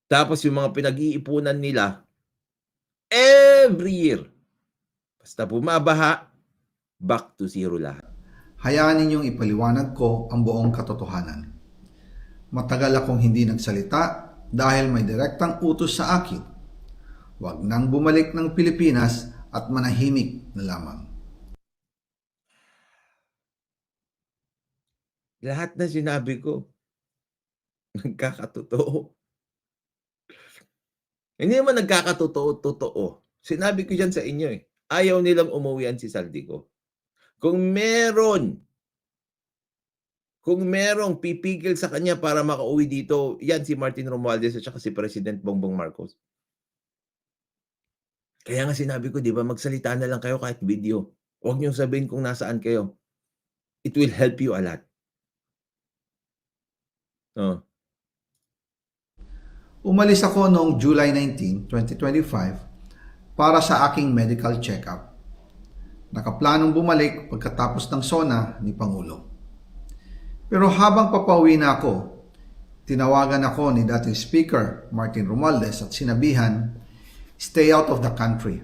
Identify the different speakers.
Speaker 1: Tapos yung mga pinag-iipunan nila, every year, basta bumabaha, back to zero lahat.
Speaker 2: Hayaan ninyong ipaliwanag ko ang buong katotohanan. Matagal akong hindi nagsalita dahil may direktang utos sa akin. Huwag nang bumalik ng Pilipinas at manahimik na lamang.
Speaker 1: Lahat na sinabi ko, nagkakatotoo. Hindi naman nagkakatotoo-totoo. Sinabi ko diyan sa inyo, eh, ayaw nilang umuwian si Saldico. Kung merong pipigil sa kanya para makauwi dito, yan si Martin Romualdez at saka si President Bongbong Marcos. Kaya nga sinabi ko, 'di ba, magsalita na lang kayo kahit video. Huwag niyong sabihin kung nasaan kayo. It will help you a lot. Oh.
Speaker 2: Umalis ako noong July 19, 2025 para sa aking medical check-up. Nakaplanong bumalik pagkatapos ng SONA ni Pangulo. Pero habang papauwi na ako, tinawagan ako ni dating Speaker Martin Romualdez at sinabihan, stay out of the country.